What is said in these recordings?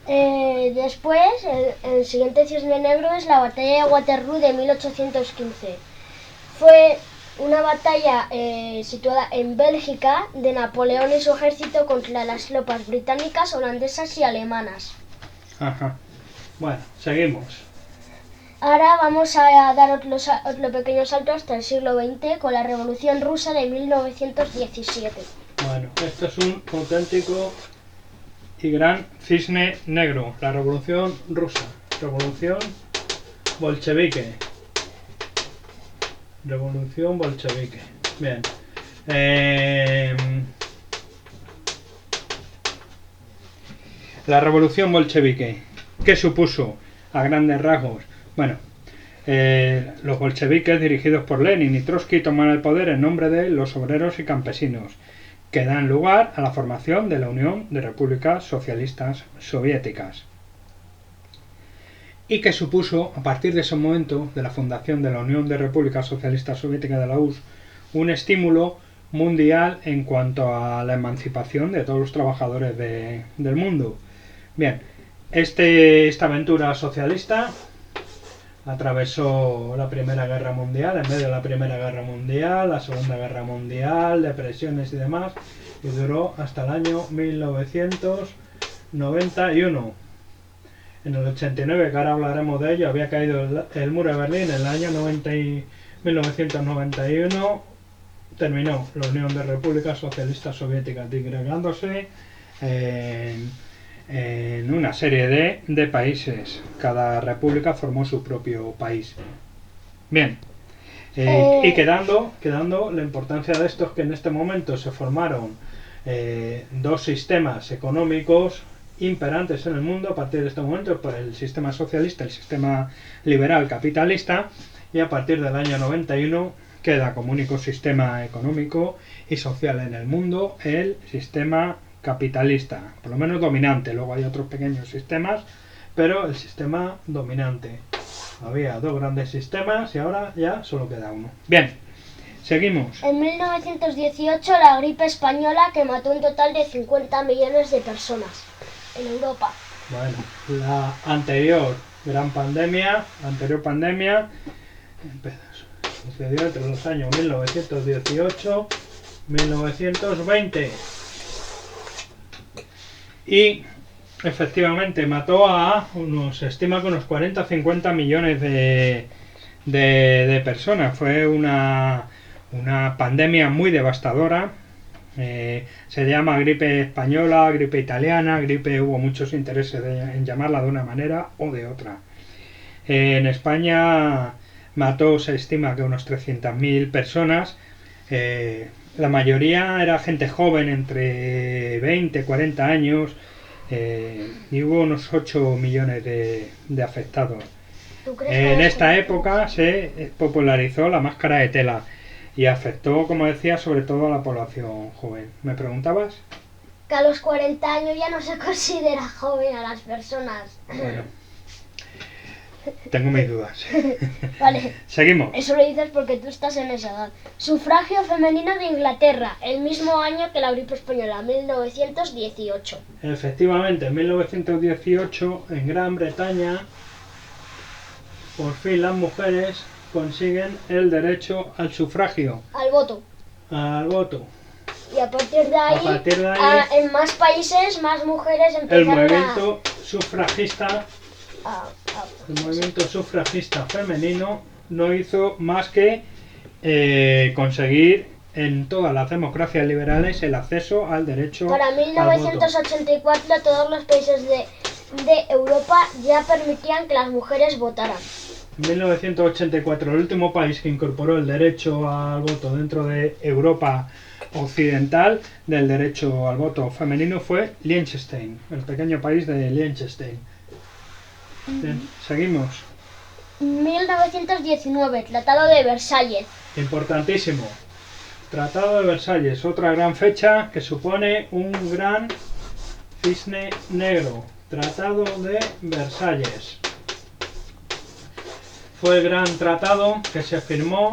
Después, el siguiente cisne negro es la batalla de Waterloo de 1815. Fue una batalla situada en Bélgica de Napoleón y su ejército contra las tropas británicas, holandesas y alemanas. Ajá. Bueno, seguimos. Ahora vamos a dar otro pequeño salto hasta el siglo XX con la Revolución Rusa de 1917. Bueno, esto es un auténtico y gran cisne negro, la Revolución Rusa, Revolución Bolchevique. Revolución Bolchevique. Bien. La Revolución Bolchevique. ¿Qué supuso a grandes rasgos? Bueno, los bolcheviques dirigidos por Lenin y Trotsky toman el poder en nombre de los obreros y campesinos, que dan lugar a la formación de la Unión de Repúblicas Socialistas Soviéticas. Y que supuso, a partir de ese momento, de la fundación de la Unión de Repúblicas Socialistas Soviéticas de la URSS, un estímulo mundial en cuanto a la emancipación de todos los trabajadores del mundo. Bien, esta aventura socialista atravesó la Primera Guerra Mundial, en medio de la Primera Guerra Mundial, la Segunda Guerra Mundial, depresiones y demás, y duró hasta el año 1991. En el 89, que ahora hablaremos de ello, había caído el muro de Berlín. En el año 1991 terminó la Unión de Repúblicas Socialistas Soviéticas, disgregándose en una serie de países. Cada república formó su propio país. Bien. Y quedando la importancia de esto es que en este momento se formaron dos sistemas económicos imperantes en el mundo a partir de este momento, por el sistema socialista, el sistema liberal capitalista, y a partir del año 91 queda como único sistema económico y social en el mundo el sistema capitalista, por lo menos dominante. Luego hay otros pequeños sistemas, pero el sistema dominante. Había dos grandes sistemas y ahora ya solo queda uno. Bien, seguimos. En 1918 la gripe española, que mató un total de 50 millones de personas en Europa. Bueno, la anterior pandemia sucedió entre los años 1918 y 1920. Y efectivamente mató a se estima que unos 40 o 50 millones de personas. Fue una pandemia muy devastadora. Se llama gripe española, gripe italiana, hubo muchos intereses en llamarla de una manera o de otra. En España se estima que unos 300.000 personas. La mayoría era gente joven, entre 20 y 40 años, y hubo unos 8 millones de afectados. En esta época se popularizó la máscara de tela y afectó, como decía, sobre todo a la población joven. ¿Me preguntabas? Que a los 40 años ya no se considera joven a las personas. Bueno, tengo mis dudas. Vale. Seguimos. Eso lo dices porque tú estás en esa edad. Sufragio femenino de Inglaterra, el mismo año que la gripe española, 1918. Efectivamente, en 1918, en Gran Bretaña, por fin las mujeres consiguen el derecho al sufragio. Al voto. Y a partir de ahí, en más países, más mujeres empezaron el movimiento sufragista. El movimiento sufragista femenino no hizo más que conseguir en todas las democracias liberales el acceso al derecho Para 1984 al voto. Todos los países de Europa ya permitían que las mujeres votaran. En 1984 el último país que incorporó el derecho al voto dentro de Europa occidental del derecho al voto femenino fue Liechtenstein, el pequeño país de Liechtenstein. Bien, seguimos. 1919, Tratado de Versalles. Importantísimo. Tratado de Versalles, otra gran fecha que supone un gran cisne negro. Tratado de Versalles. Fue el gran tratado que se firmó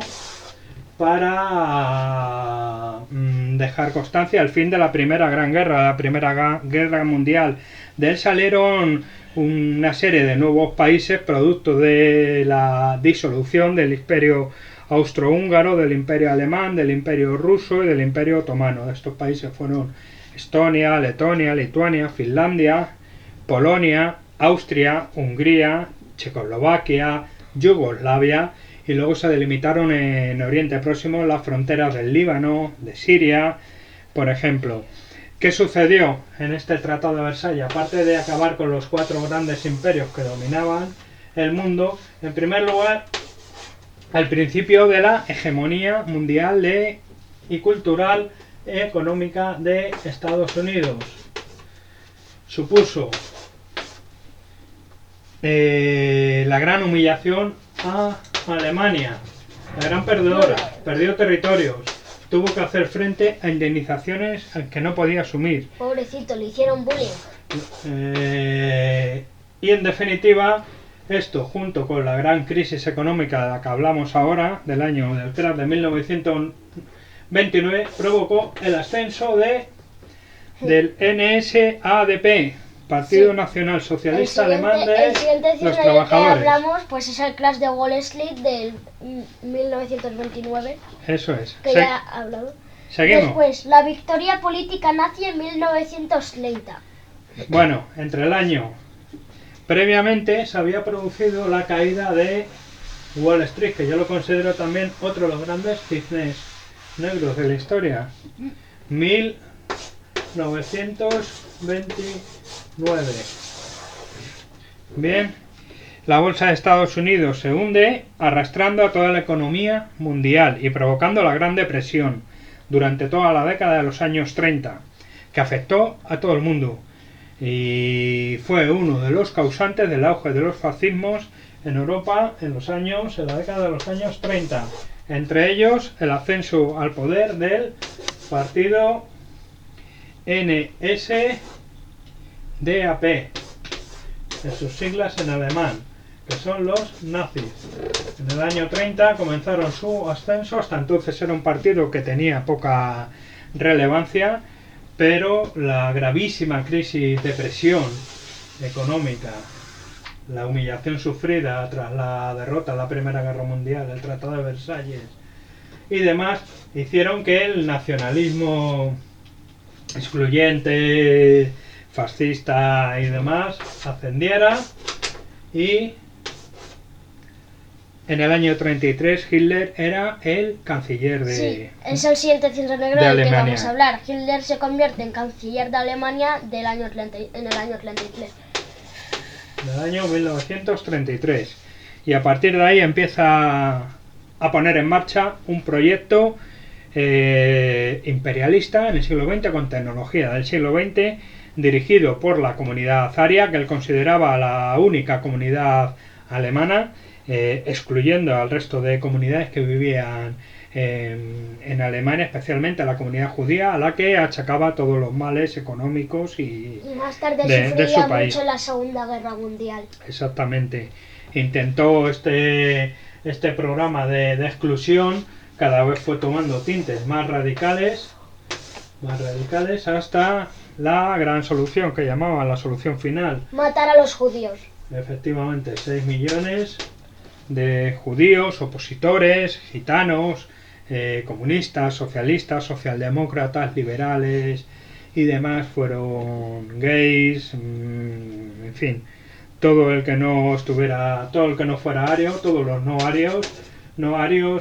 para dejar constancia al fin de la Primera Gran Guerra, la Primera Guerra Mundial De él salieron una serie de nuevos países producto de la disolución del imperio austrohúngaro, del imperio alemán, del imperio ruso y del imperio otomano. Estos países fueron Estonia, Letonia, Lituania, Finlandia, Polonia, Austria, Hungría, Checoslovaquia, Yugoslavia, y luego se delimitaron en Oriente Próximo las fronteras del Líbano, de Siria, por ejemplo. ¿Qué sucedió en este Tratado de Versalles? Aparte de acabar con los 4 grandes imperios que dominaban el mundo, en primer lugar, al principio de la hegemonía mundial y cultural económica de Estados Unidos. Supuso la gran humillación a Alemania, la gran perdedora, perdió territorios, tuvo que hacer frente a indemnizaciones que no podía asumir. Pobrecito, le hicieron bullying. Y en definitiva, esto junto con la gran crisis económica de la que hablamos ahora, del crash de 1929, provocó el ascenso del NSADP, Partido Nacional Socialista Alemán de los Trabajadores. Que hablamos, pues es el crash de Wall Street del 1929. Eso es. Que ya ha hablado. Seguimos. Después, la victoria política nazi en 1930. Bueno, entre el año... Previamente se había producido la caída de Wall Street, que yo lo considero también otro de los grandes cisnes negros de la historia. 1929. Bien, la bolsa de Estados Unidos se hunde, arrastrando a toda la economía mundial y provocando la Gran Depresión durante toda la década de los años 30, que afectó a todo el mundo y fue uno de los causantes del auge de los fascismos en Europa en la década de los años 30. Entre ellos, el ascenso al poder del partido NSDAP, en sus siglas en alemán, que son los nazis. En el año 30 comenzaron su ascenso, hasta entonces era un partido que tenía poca relevancia, pero la gravísima depresión económica, la humillación sufrida tras la derrota de la Primera Guerra Mundial, el Tratado de Versalles y demás, hicieron que el nacionalismo excluyente, fascista y demás ascendiera, y en el año 33 Hitler era el canciller de Sí, es el siguiente cisne negro del que vamos a hablar. Hitler se convierte en canciller de Alemania en el año 33. Del año 1933. Y a partir de ahí empieza a poner en marcha un proyecto imperialista en el siglo XX, con tecnología del siglo XX, dirigido por la comunidad aria, que él consideraba la única comunidad alemana, excluyendo al resto de comunidades que vivían en Alemania, especialmente a la comunidad judía, a la que achacaba todos los males económicos y más tarde de su país. Mucho la Segunda Guerra Mundial. Exactamente. Intentó este programa de exclusión, cada vez fue tomando tintes más radicales, hasta la gran solución que llamaban la solución final. Matar a los judíos. Efectivamente, 6 millones de judíos, opositores, gitanos, comunistas, socialistas, socialdemócratas, liberales y demás, fueron gays, en fin, todo el que no fuera ario, todos los no arios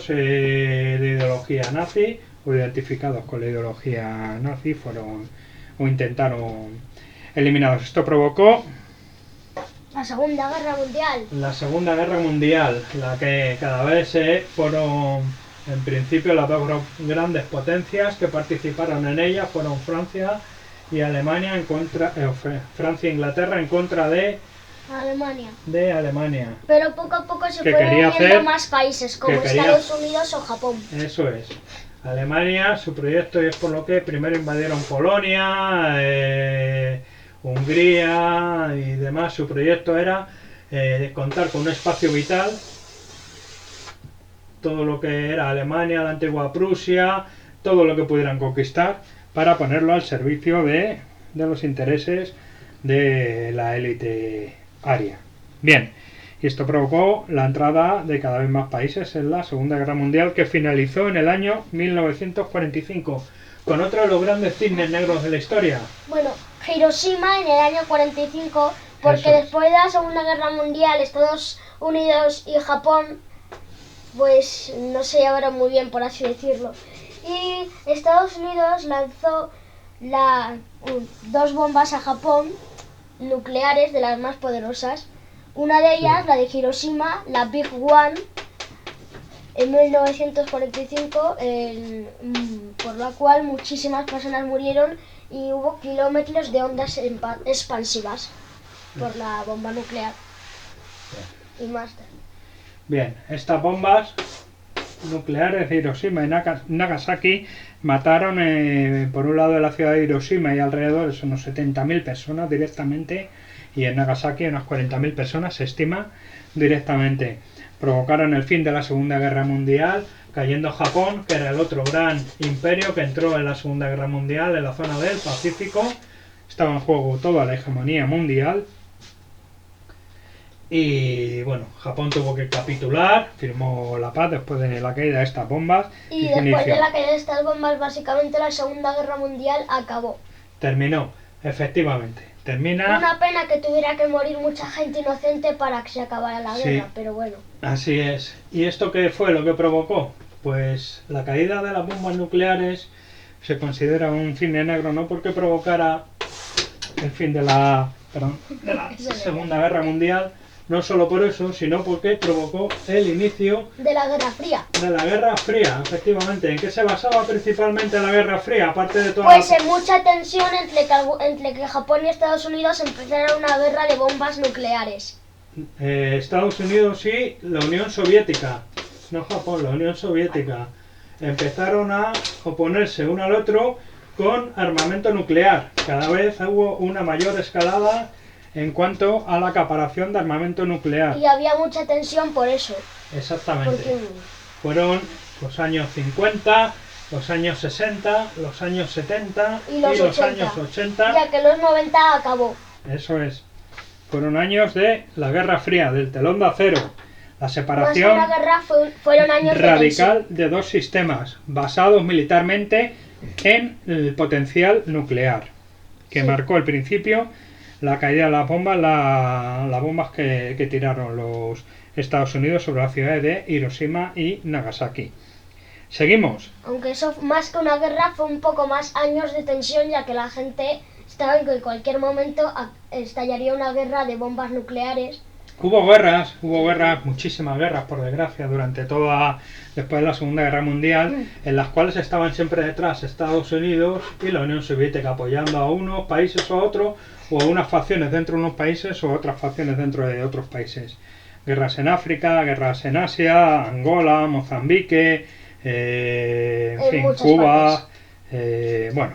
de ideología nazi o identificados con la ideología nazi fueron o intentaron eliminados. Esto provocó la Segunda Guerra Mundial. La Segunda Guerra Mundial, la que cada vez fueron, en principio, las dos grandes potencias que participaron en ella fueron Francia y Alemania Francia e Inglaterra en contra de Alemania. Pero poco a poco se fueron uniendo más países, como Estados Unidos o Japón. Eso es. Alemania, su proyecto, es por lo que primero invadieron Polonia, Hungría y demás. Su proyecto era contar con un espacio vital, todo lo que era Alemania, la antigua Prusia, todo lo que pudieran conquistar, para ponerlo al servicio de los intereses de la élite aria. Bien, y esto provocó la entrada de cada vez más países en la Segunda Guerra Mundial, que finalizó en el año 1945, con otro de los grandes cisnes negros de la historia. Bueno, Hiroshima en el año 45, porque Eso es. después de la Segunda Guerra Mundial, Estados Unidos y Japón, pues no se llevaron muy bien, por así decirlo. Y Estados Unidos lanzó dos bombas a Japón, nucleares, de las más poderosas. Una de ellas, la de Hiroshima, la Big One, en 1945, por la cual muchísimas personas murieron y hubo kilómetros de ondas expansivas por la bomba nuclear. Y más. Bien, estas bombas nucleares de Hiroshima y Nagasaki mataron por un lado de la ciudad de Hiroshima y alrededor unos 70.000 personas directamente, y en Nagasaki unas 40.000 personas se estima directamente. Provocaron el fin de la Segunda Guerra Mundial, cayendo Japón, que era el otro gran imperio que entró en la Segunda Guerra Mundial en la zona del Pacífico. Estaba en juego toda la hegemonía mundial. Y bueno, Japón tuvo que capitular, firmó la paz después de la caída de estas bombas. Y después de la caída de estas bombas, básicamente la Segunda Guerra Mundial acabó. Terminó, efectivamente. Termina. Una pena que tuviera que morir mucha gente inocente para que se acabara la guerra, pero bueno. Así es. ¿Y esto qué fue lo que provocó? Pues la caída de las bombas nucleares se considera un cisne negro, no porque provocara el fin de la Segunda Guerra Mundial, no solo por eso, sino porque provocó el inicio de la Guerra Fría. De la Guerra Fría, efectivamente. ¿En qué se basaba principalmente la Guerra Fría? Aparte de toda pues en mucha tensión entre que Japón y Estados Unidos empezaron una guerra de bombas nucleares. Estados Unidos y la Unión Soviética, no Japón, la Unión Soviética, empezaron a oponerse uno al otro con armamento nuclear. Cada vez hubo una mayor escalada en cuanto a la acaparación de armamento nuclear. Y había mucha tensión por eso. Exactamente. Fueron los años 50, los años 60, los años 70 y los años 80. Ya que los 90 acabó. Eso es. Fueron años de la Guerra Fría, del telón de acero. La separación la guerra fueron años radical de dos sistemas, basados militarmente en el potencial nuclear, que marcó el principio la caída de las bombas que tiraron los Estados Unidos sobre las ciudades de Hiroshima y Nagasaki. Seguimos. Aunque eso, más que una guerra, fue un poco más años de tensión, ya que la gente estaba en que en cualquier momento estallaría una guerra de bombas nucleares. Hubo guerras, muchísimas guerras, por desgracia, después de la Segunda Guerra Mundial, en las cuales estaban siempre detrás Estados Unidos y la Unión Soviética, apoyando a unos países o a otros, o a unas facciones dentro de unos países o otras facciones dentro de otros países. Guerras en África, guerras en Asia, Angola, Mozambique, Cuba, bueno.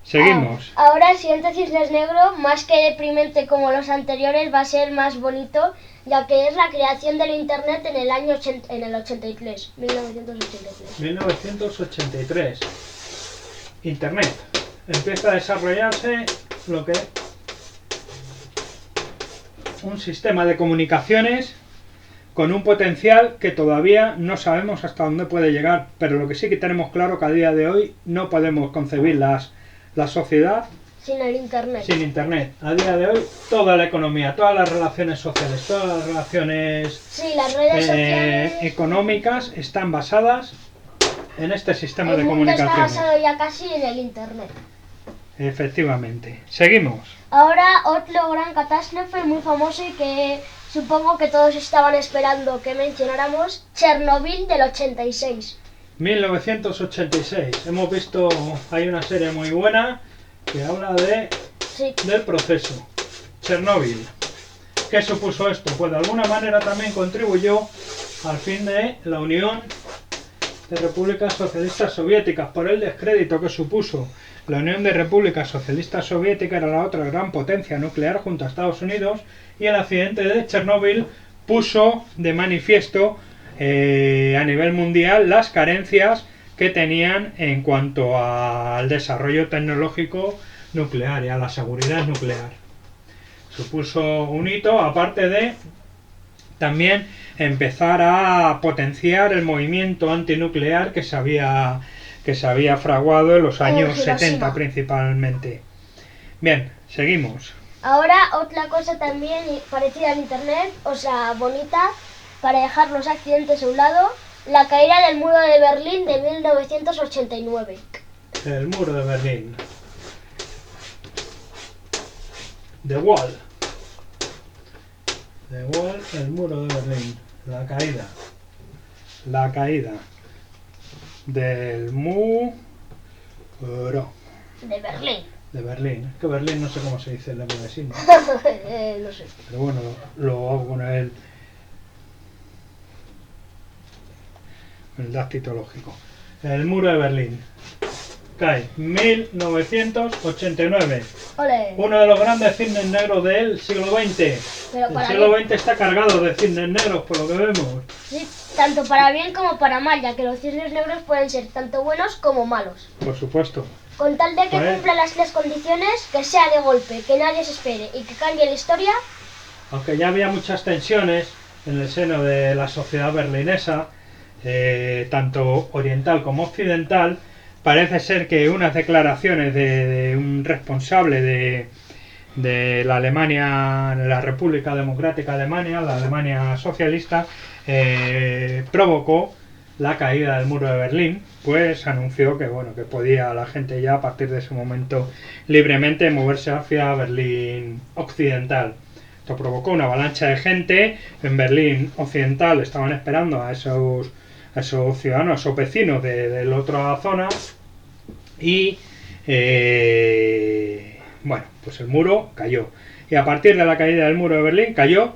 Seguimos. Ahora el siguiente cisne negro, más que deprimente como los anteriores, va a ser más bonito, ya que es la creación del Internet en el año 1983. Internet. Empieza a desarrollarse lo que es un sistema de comunicaciones con un potencial que todavía no sabemos hasta dónde puede llegar, pero lo que sí que tenemos claro que a día de hoy no podemos concebir la sociedad sin el Internet. Sin Internet. A día de hoy, toda la economía, todas las relaciones sociales, todas las relaciones las redes sociales, económicas están basadas en este sistema de comunicaciones. Está basado ya casi en el Internet. Efectivamente. Seguimos. Ahora otro gran catástrofe muy famoso y que supongo que todos estaban esperando que mencionáramos, Chernobyl del 86. 1986. Hemos visto, hay una serie muy buena que habla del proceso. Chernobyl. ¿Qué supuso esto? Pues de alguna manera también contribuyó al fin de la Unión de Repúblicas Socialistas Soviéticas por el descrédito que supuso. La Unión de Repúblicas Socialistas Soviéticas era la otra gran potencia nuclear junto a Estados Unidos, y el accidente de Chernobyl puso de manifiesto a nivel mundial las carencias que tenían en cuanto al desarrollo tecnológico nuclear y a la seguridad nuclear. Supuso un hito, aparte de también empezar a potenciar el movimiento antinuclear que se había fraguado en los años 70 principalmente. Bien, seguimos. Ahora otra cosa también parecida al internet, o sea, bonita, para dejar los accidentes a un lado, la caída del muro de Berlín de 1989. El muro de Berlín. The Wall. The Wall, el muro de Berlín. La caída. La caída del muro De Berlín. de Berlín. Es que Berlín no sé cómo se dice en lengua de signos. No sé. Pero bueno, lo hago con el dáctilo lógico. El muro de Berlín cae 1989. Ole. Uno de los grandes cisnes negros del siglo XX. Pero El para siglo bien. XX está cargado de cisnes negros, por lo que vemos. Sí, tanto para bien como para mal, ya que los cisnes negros pueden ser tanto buenos como malos. Por supuesto. Con tal de que Pues- cumpla las tres condiciones, que sea de golpe, que nadie se espere y que cambie la historia, Aunque ya había muchas tensiones en el seno de la sociedad berlinesa, tanto oriental como occidental, parece ser que unas declaraciones de un responsable de la Alemania, la República Democrática Alemania, la Alemania socialista, provocó la caída del muro de Berlín, pues anunció que bueno, que podía la gente ya a partir de ese momento libremente moverse hacia Berlín occidental. Esto provocó una avalancha de gente. En Berlín occidental estaban esperando a esos ciudadanos, a esos vecinos de la otra zona, y bueno, pues el muro cayó. Y a partir de la caída del muro de Berlín cayó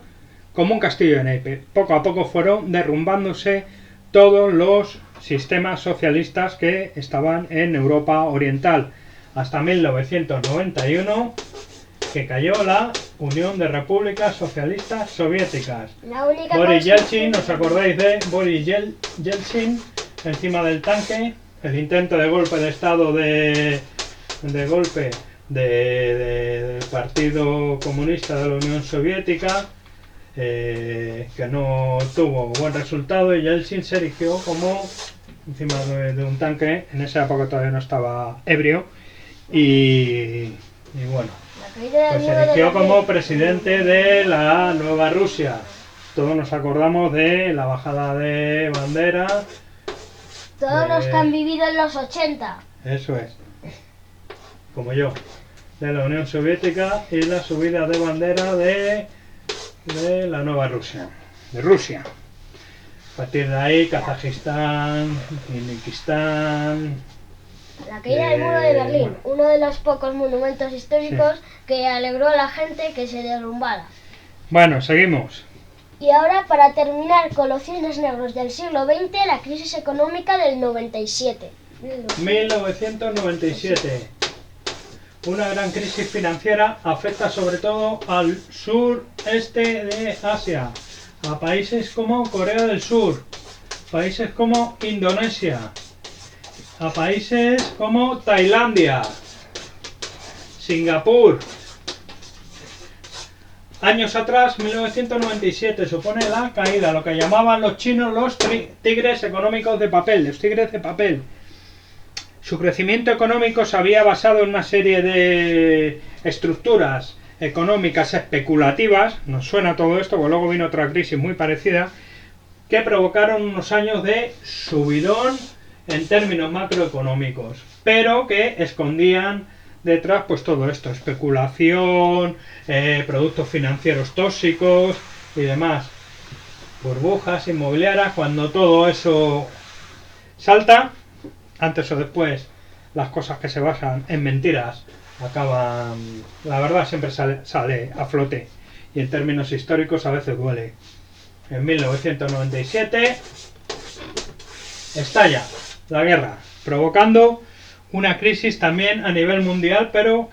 como un castillo de naipes. Poco a poco fueron derrumbándose todos los sistemas socialistas que estaban en Europa Oriental, hasta 1991, que cayó la Unión de Repúblicas Socialistas Soviéticas. la única Boris cosa- Yeltsin, ¿os acordáis de Boris Yeltsin encima del tanque? El intento de golpe de estado del Partido Comunista de la Unión Soviética, que no tuvo buen resultado, y Yeltsin se erigió como encima de un tanque. En esa época todavía no estaba ebrio, y bueno, La caída del pues se muro de eligió Berlín. como presidente de la nueva Rusia. Todos nos acordamos de la bajada de bandera. Todos los que han vivido en los 80. Eso es. Como yo. De la Unión Soviética y la subida de bandera de la nueva Rusia. De Rusia. A partir de ahí, Kazajistán, Kirguistán. La caída del muro de Berlín, uno de los pocos monumentos históricos que alegró a la gente que se derrumbara. Bueno, seguimos. Y ahora, para terminar con los cisnes negros del siglo XX, la crisis económica del 97. 1997. Una gran crisis financiera afecta sobre todo al sureste de Asia, a países como Corea del Sur, países como Indonesia, a países como Tailandia, Singapur. Años atrás, 1997, supone la caída, lo que llamaban los chinos los tigres económicos de papel, los tigres de papel. Su crecimiento económico se había basado en una serie de estructuras económicas especulativas, nos suena todo esto, porque luego vino otra crisis muy parecida, que provocaron unos años de subidón en términos macroeconómicos, pero que escondían detrás pues todo esto, especulación, productos financieros tóxicos y demás, burbujas inmobiliarias. Cuando todo eso salta, antes o después, las cosas que se basan en mentiras acaban, la verdad siempre sale a flote, y en términos históricos a veces duele. En 1997 estalla la guerra, provocando una crisis también a nivel mundial, pero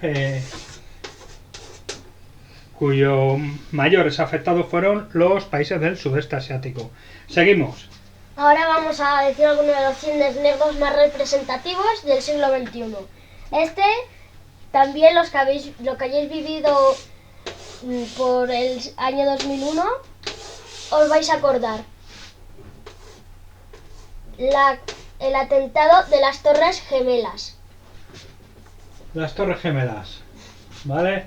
cuyos mayores afectados fueron los países del sudeste asiático. Seguimos. Ahora vamos a decir algunos de los cisnes negros más representativos del siglo XXI. Este también lo que hayáis vivido por el año 2001, os vais a acordar. El atentado de las Torres Gemelas. Las Torres Gemelas, ¿vale?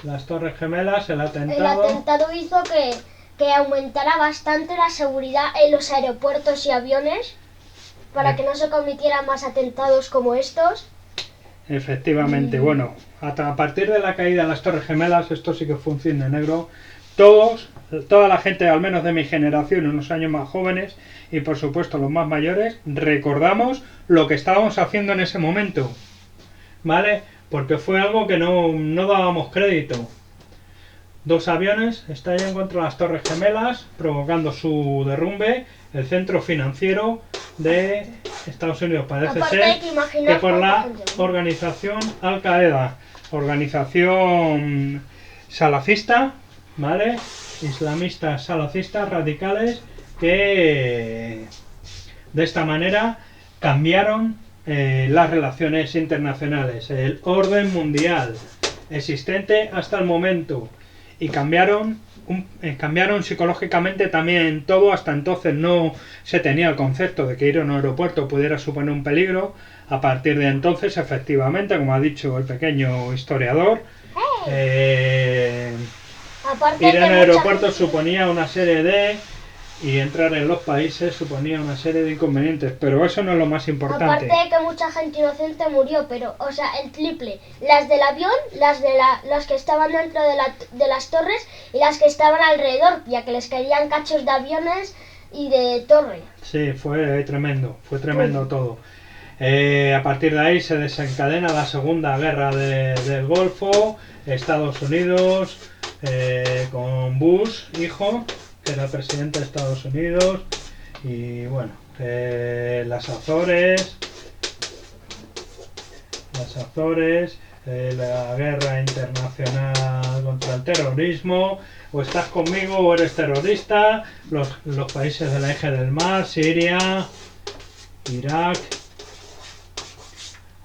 Las Torres Gemelas, el atentado... El atentado hizo que aumentara bastante la seguridad en los aeropuertos y aviones para que no se cometieran más atentados como estos. Efectivamente, bueno, a partir de la caída de las Torres Gemelas, esto sí que fue un cisne negro. Toda la gente, al menos de mi generación, unos años más jóvenes, y por supuesto los más mayores, recordamos lo que estábamos haciendo en ese momento, ¿vale? Porque fue algo que no dábamos crédito. 2 aviones estallan contra las Torres Gemelas, provocando su derrumbe. El centro financiero de Estados Unidos parece ser que por la organización Al-Qaeda, organización salafista, ¿vale? Islamistas salacistas radicales que de esta manera cambiaron las relaciones internacionales, el orden mundial existente hasta el momento, y cambiaron psicológicamente también todo. Hasta entonces no se tenía el concepto de que ir a un aeropuerto pudiera suponer un peligro. A partir de entonces, efectivamente, como ha dicho el pequeño historiador, ir a un aeropuerto suponía una serie de... y entrar en los países suponía una serie de inconvenientes, pero eso no es lo más importante. Aparte de que mucha gente inocente murió, pero, o sea, el triple. Las del avión, las que estaban dentro de las torres y las que estaban alrededor, ya que les caían cachos de aviones y de torre. Sí, fue tremendo todo. A partir de ahí se desencadena la Segunda Guerra del Golfo, Estados Unidos, con Bush, hijo, que era presidente de Estados Unidos, y bueno, las Azores, la guerra internacional contra el terrorismo, o estás conmigo o eres terrorista, los países del eje del mar, Siria, Irak,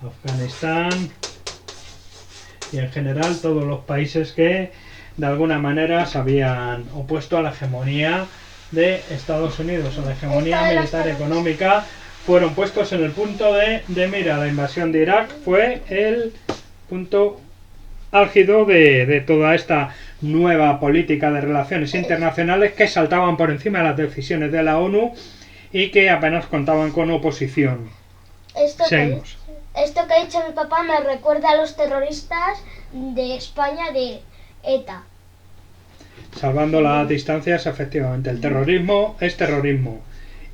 Afganistán, y en general todos los países que de alguna manera se habían opuesto a la hegemonía de Estados Unidos, a la hegemonía militar económica, fueron puestos en el punto de mira. La invasión de Irak fue el punto álgido de toda esta nueva política de relaciones internacionales que saltaban por encima de las decisiones de la ONU y que apenas contaban con oposición. Esto que ha dicho mi papá me recuerda a los terroristas de España de ETA. Salvando las distancias, efectivamente, el terrorismo es terrorismo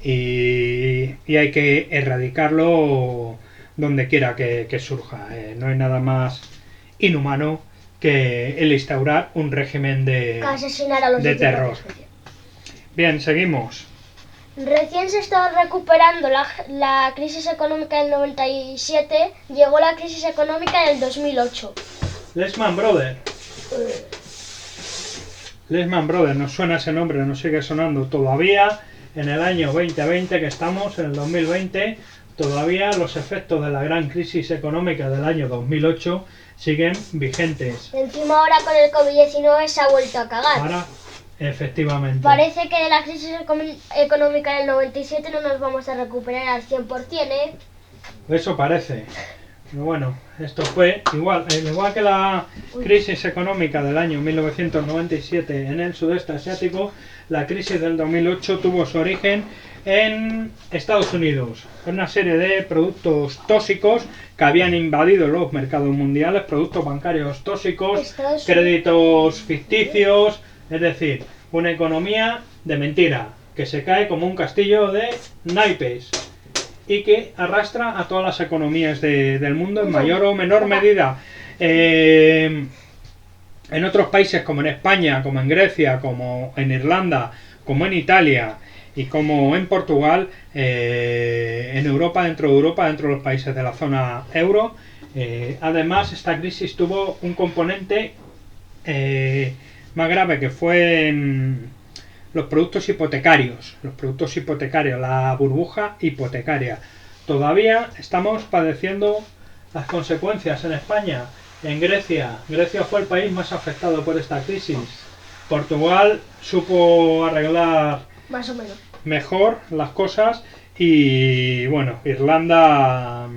y hay que erradicarlo donde quiera que surja. No hay nada más inhumano que el instaurar un régimen de terror. Bien, seguimos. Recién se estaba recuperando la crisis económica del 97, llegó la crisis económica del 2008. Lehman Brothers. Lehman Brothers, nos suena ese nombre, nos sigue sonando todavía en el año 2020 que estamos, en el 2020, todavía los efectos de la gran crisis económica del año 2008 siguen vigentes. Encima ahora con el COVID-19 se ha vuelto a cagar. Ahora, efectivamente. Parece que de la crisis económica del 97 no nos vamos a recuperar al 100%, ¿eh? Eso parece. Pero bueno, esto fue igual que la crisis económica del año 1997 en el sudeste asiático. La crisis del 2008 tuvo su origen en Estados Unidos, una serie de productos tóxicos que habían invadido los mercados mundiales, productos bancarios tóxicos, créditos ficticios, es decir, una economía de mentira que se cae como un castillo de naipes y que arrastra a todas las economías del mundo en mayor o menor medida. En otros países como en España, como en Grecia, como en Irlanda, como en Italia y como en Portugal, en Europa, dentro de los países de la zona euro. Además, esta crisis tuvo un componente más grave, que fue los productos hipotecarios, la burbuja hipotecaria. Todavía estamos padeciendo Las consecuencias en España, en Grecia. Grecia fue el país más afectado por esta crisis. Portugal supo arreglar Más o menos. mejor las cosas y bueno, Irlanda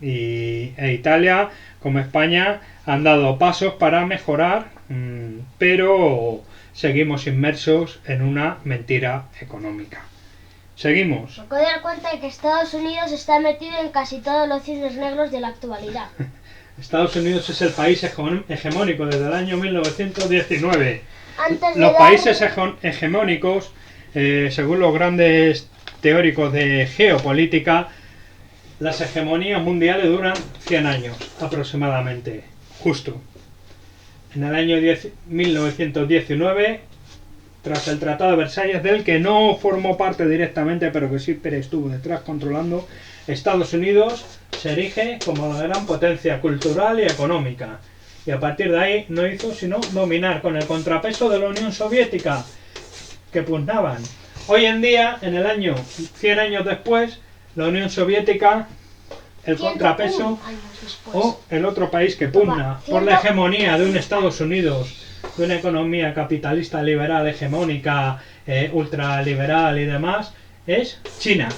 e Italia como España han dado pasos para mejorar, pero seguimos inmersos en una mentira económica. Seguimos. Me puedo dar cuenta de que Estados Unidos está metido en casi todos los cisnes negros de la actualidad. Estados Unidos es el país hegemónico desde el año 1919. Antes de Los dar- países hegemónicos, según los grandes teóricos de geopolítica, las hegemonías mundiales duran 100 años aproximadamente, justo. En el año 1919, tras el Tratado de Versalles, del que no formó parte directamente, pero que siempre estuvo detrás controlando, Estados Unidos se erige como la gran potencia cultural y económica. Y a partir de ahí no hizo sino dominar con el contrapeso de la Unión Soviética, que pugnaban. Hoy en día, en el año 100 años después, la Unión Soviética, el 101 contrapeso, años después. o el otro país que pugna por la hegemonía de un Estados Unidos, de una economía capitalista liberal hegemónica, ultraliberal y demás, es China.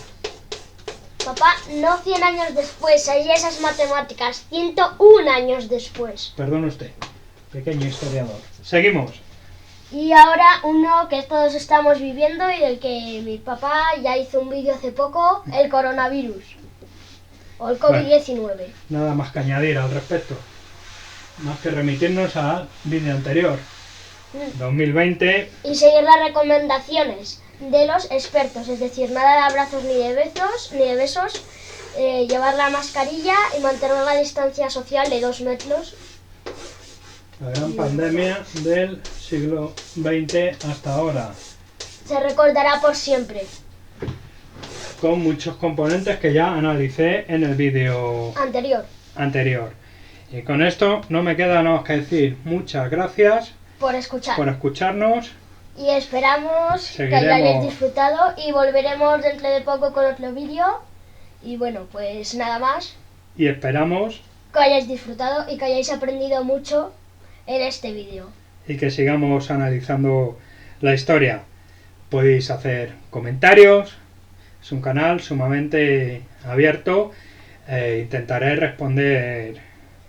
Papá, no 100 años después, ahí esas matemáticas, 101 años después. Perdone usted, pequeño historiador. Seguimos. Y ahora uno que todos estamos viviendo y del que mi papá ya hizo un vídeo hace poco, el coronavirus. O el COVID-19. Nada más que añadir al respecto. Más que remitirnos al vídeo anterior. 2020. Y seguir las recomendaciones de los expertos, es decir, nada de abrazos ni de besos, llevar la mascarilla y mantener la distancia social de 2 metros. La gran pandemia del siglo XX hasta ahora. Se recordará por siempre. Con muchos componentes que ya analicé en el vídeo anterior. Y con esto no me queda nada más que decir. Muchas gracias Por escuchar. por escucharnos. Y esperamos que hayáis disfrutado y volveremos dentro de poco con otro vídeo. Y bueno, pues nada más. Y esperamos Que hayáis disfrutado y que hayáis aprendido mucho en este vídeo. y que sigamos analizando la historia. Podéis hacer comentarios. Es un canal sumamente abierto. Intentaré responder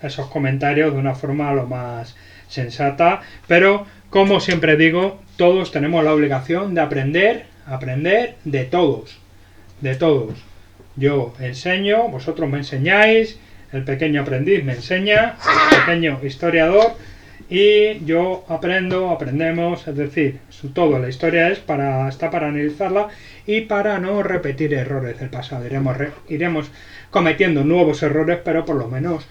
esos comentarios de una forma lo más sensata. Pero, como siempre digo, todos tenemos la obligación de aprender de todos. De todos. Yo enseño, vosotros me enseñáis, el pequeño aprendiz me enseña, el pequeño historiador, y yo aprendemos, es decir, todo, la historia está para analizarla y para no repetir errores del pasado. Iremos cometiendo nuevos errores, pero por lo menos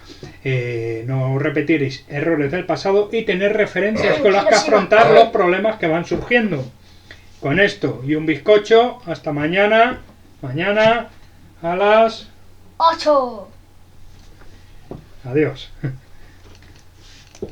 no repetir errores del pasado y tener referencias con las que afrontar los problemas que van surgiendo. Con esto y un bizcocho, hasta mañana a las 8. Adiós.